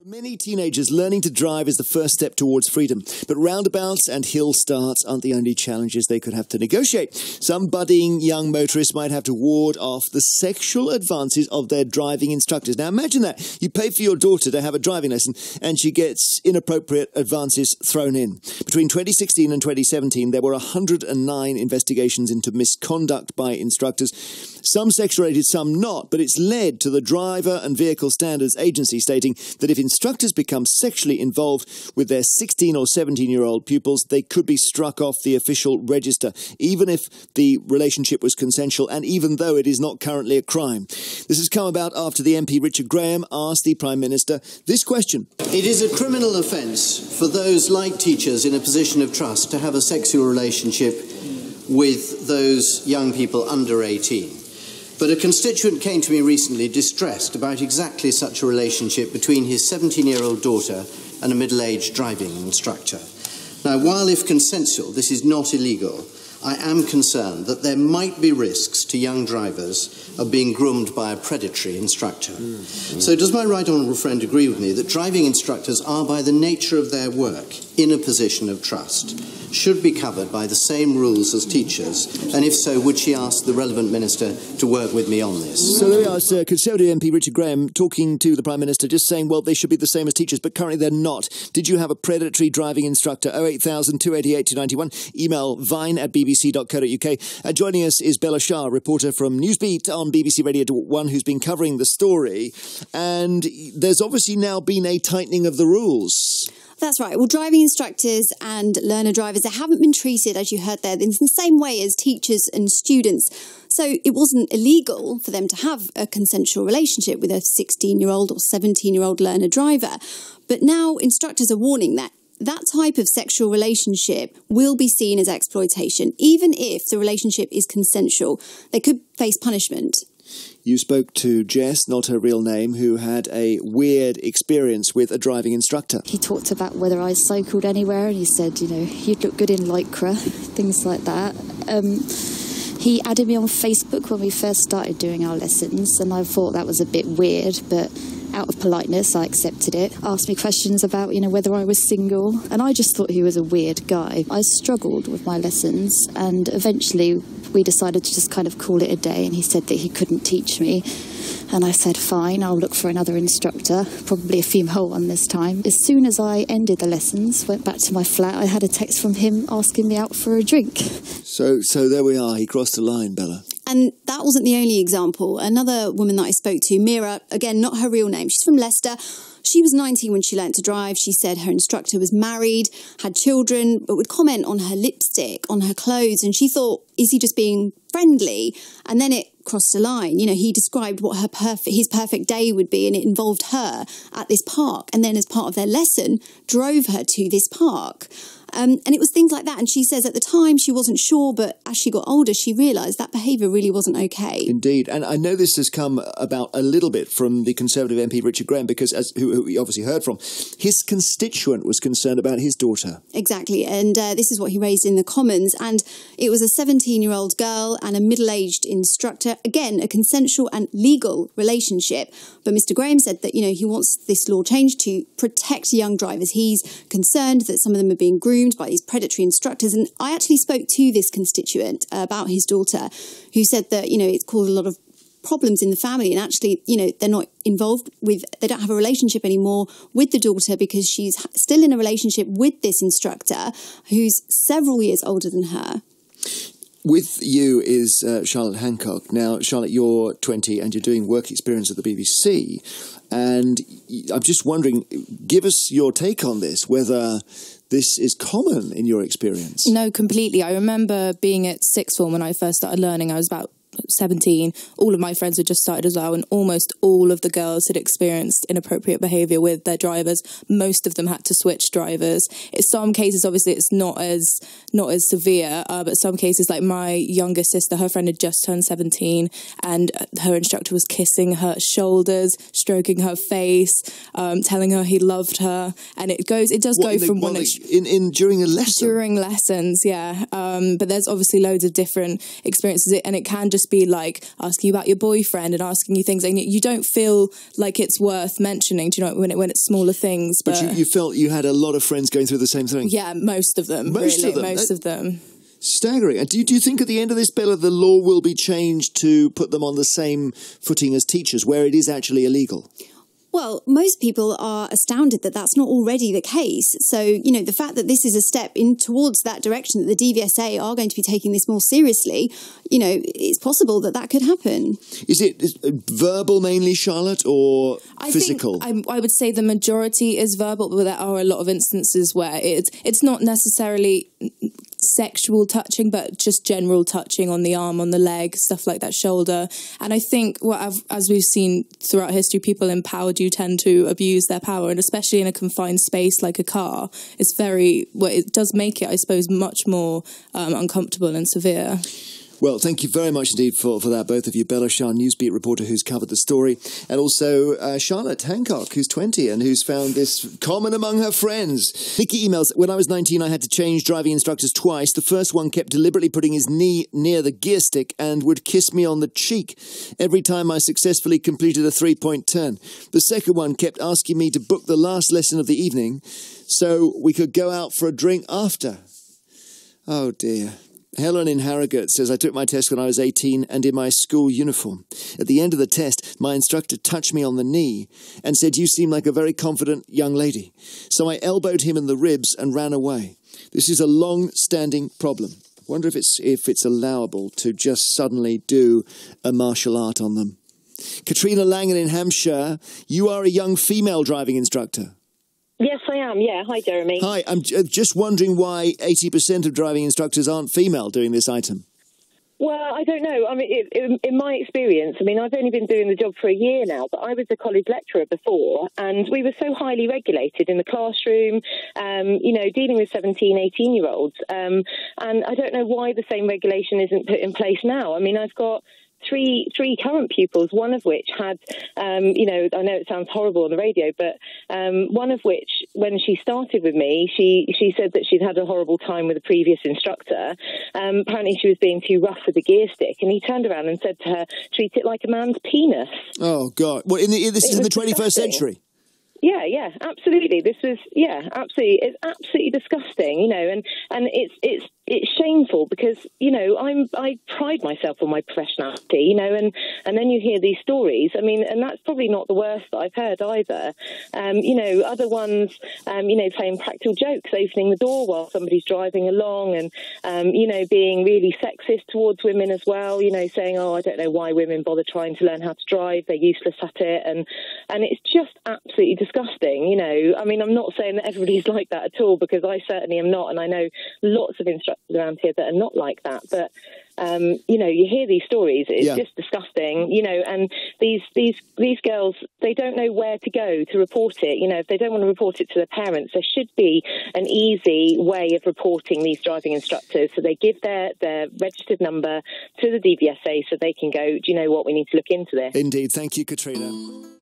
For many teenagers, learning to drive is the first step towards freedom. But roundabouts and hill starts aren't the only challenges they could have to negotiate. Some budding young motorists might have to ward off the sexual advances of their driving instructors. Now imagine that. You pay for your daughter to have a driving lesson and she gets inappropriate advances thrown in. Between 2016 and 2017, there were 109 investigations into misconduct by instructors. Some sex-rated, some not, but it's led to the Driver and Vehicle Standards Agency stating that if instructors become sexually involved with their 16 or 17-year-old pupils, they could be struck off the official register, even if the relationship was consensual and even though it is not currently a crime. This has come about after the MP Richard Graham asked the Prime Minister this question. It is a criminal offence for those like teachers in a position of trust to have a sexual relationship with those young people under 18. But a constituent came to me recently distressed about exactly such a relationship between his 17-year-old daughter and a middle-aged driving instructor. Now, while if consensual, this is not illegal, I am concerned that there might be risks to young drivers of being groomed by a predatory instructor. So does my right honourable friend agree with me that driving instructors are, by the nature of their work, in a position of trust, should be covered by the same rules as teachers? And if so, would she ask the relevant minister to work with me on this? So there we are, Sir. Conservative MP Richard Graham talking to the Prime Minister, just saying, well, they should be the same as teachers, but currently they're not. Did you have a predatory driving instructor? 08000 288 291. Email vine@bbc.co.uk. Joining us is Bella Shah, reporter from Newsbeat on BBC Radio 1, who's been covering the story. And there's obviously now been a tightening of the rules. That's right. Well, driving instructors and learner drivers, they haven't been treated, as you heard there, in the same way as teachers and students. So it wasn't illegal for them to have a consensual relationship with a 16-year-old or 17-year-old learner driver. But now instructors are warning that that type of sexual relationship will be seen as exploitation, even if the relationship is consensual. They could face punishment. You spoke to Jess, not her real name, who had a weird experience with a driving instructor. He talked about whether I cycled anywhere and he said, you'd look good in Lycra, things like that. He added me on Facebook when we first started doing our lessons and I thought that was a bit weird, but out of politeness, I accepted it. Asked me questions about, whether I was single, and I just thought he was a weird guy. I struggled with my lessons, and eventually we decided to just kind of call it a day, and he said that he couldn't teach me. And I said, fine, I'll look for another instructor, probably a female one this time. As soon as I ended the lessons, went back to my flat, I had a text from him asking me out for a drink. So there we are. He crossed the line, Bella. And that wasn't the only example. Another woman that I spoke to, Mira, again, not her real name, she's from Leicester. She was 19 when she learnt to drive. She said her instructor was married, had children, but would comment on her lipstick, on her clothes. And she thought, is he just being friendly? And then it crossed a line. He described what his perfect day would be, and it involved her at this park. And then as part of their lesson, drove her to this park. And it was things like that. And she says at the time she wasn't sure, but as she got older, she realised that behaviour really wasn't okay. Indeed. And I know this has come about a little bit from the Conservative MP Richard Graham, because who we obviously heard from, his constituent was concerned about his daughter. Exactly. And this is what he raised in the Commons. And it was a 17-year-old girl and a middle-aged instructor. Again, a consensual and legal relationship. But Mr Graham said that, he wants this law changed to protect young drivers. He's concerned that some of them are being groomed by these predatory instructors. And I actually spoke to this constituent about his daughter, who said that, it's caused a lot of problems in the family. And actually, they're not involved with, they don't have a relationship anymore with the daughter because she's still in a relationship with this instructor who's several years older than her. With you is Charlotte Hancock. Now, Charlotte, you're 20 and you're doing work experience at the BBC. And I'm just wondering, give us your take on this, whether this is common in your experience. No, completely. I remember being at sixth form when I first started learning. I was about 17. All of my friends had just started as well, and almost all of the girls had experienced inappropriate behaviour with their drivers. Most of them had to switch drivers. In some cases, obviously, it's not as severe, but some cases, like my younger sister, her friend had just turned 17, and her instructor was kissing her shoulders, stroking her face, telling her he loved her, and it does go from one during a lesson. During lessons, yeah. But there's obviously loads of different experiences, and it can just just be like asking you about your boyfriend and asking you things, and you don't feel like it's worth mentioning. Do you know, when it's smaller things? But you felt you had a lot of friends going through the same thing. Yeah, most of them. Most of them. Staggering. And do you think at the end of this, Bella, the law will be changed to put them on the same footing as teachers, where it is actually illegal? Well, most people are astounded that that's not already the case. So, you know, the fact that this is a step in towards that direction, that the DVSA are going to be taking this more seriously, you know, it's possible that that could happen. Is it verbal mainly, Charlotte, or physical? I would say the majority is verbal, but there are a lot of instances where it's not necessarily sexual touching, but just general touching on the arm, on the leg, stuff like that, shoulder. And I think as we've seen throughout history, people empowered do tend to abuse their power, and especially in a confined space like a car, it does make it, I suppose, much more uncomfortable and severe. Well, thank you very much indeed for that, both of you. Bella Shah, Newsbeat reporter who's covered the story, and also Charlotte Hancock, who's 20 and who's found this common among her friends. Nikki emails, when I was 19, I had to change driving instructors twice. The first one kept deliberately putting his knee near the gear stick and would kiss me on the cheek every time I successfully completed a 3-point turn. The second one kept asking me to book the last lesson of the evening so we could go out for a drink after. Oh, dear. Helen in Harrogate says, I took my test when I was 18 and in my school uniform. At the end of the test, my instructor touched me on the knee and said, you seem like a very confident young lady. So I elbowed him in the ribs and ran away. This is a long-standing problem. I wonder if it's allowable to just suddenly do a martial art on them. Katrina Langan in Hampshire, you are a young female driving instructor. Yes, I am. Yeah. Hi, Jeremy. Hi. I'm just wondering why 80% of driving instructors aren't female doing this item. Well, I don't know. I mean, in my experience, I mean, I've only been doing the job for a year now, but I was a college lecturer before, and we were so highly regulated in the classroom, you know, dealing with 17, 18-year-olds. And I don't know why the same regulation isn't put in place now. I mean, I've got three current pupils, one of which had, you know, I know it sounds horrible on the radio, but one of which, when she started with me, she said that she'd had a horrible time with a previous instructor. Apparently she was being too rough with the gear stick, and he turned around and said to her, treat it like a man's penis. Oh, God. Well, this is in the 21st century. Yeah, absolutely. This was, absolutely. It's absolutely disgusting, you know, and it's shameful because, you know, I pride myself on my professionality, you know, and then you hear these stories. I mean, and that's probably not the worst that I've heard either. You know, other ones, you know, playing practical jokes, opening the door while somebody's driving along, and, you know, being really sexist towards women as well, you know, saying, oh, I don't know why women bother trying to learn how to drive. They're useless at it. And it's just absolutely disgusting, you know. I mean, I'm not saying that everybody's like that at all, because I certainly am not, and I know lots of instructors around here that are not like that, but you know, you hear these stories, it's just disgusting, you know, and these girls, they don't know where to go to report it. You know, if they don't want to report it to their parents, there should be an easy way of reporting these driving instructors, so they give their registered number to the DVSA so they can go, do you know what, we need to look into this. Indeed. Thank you, Katrina.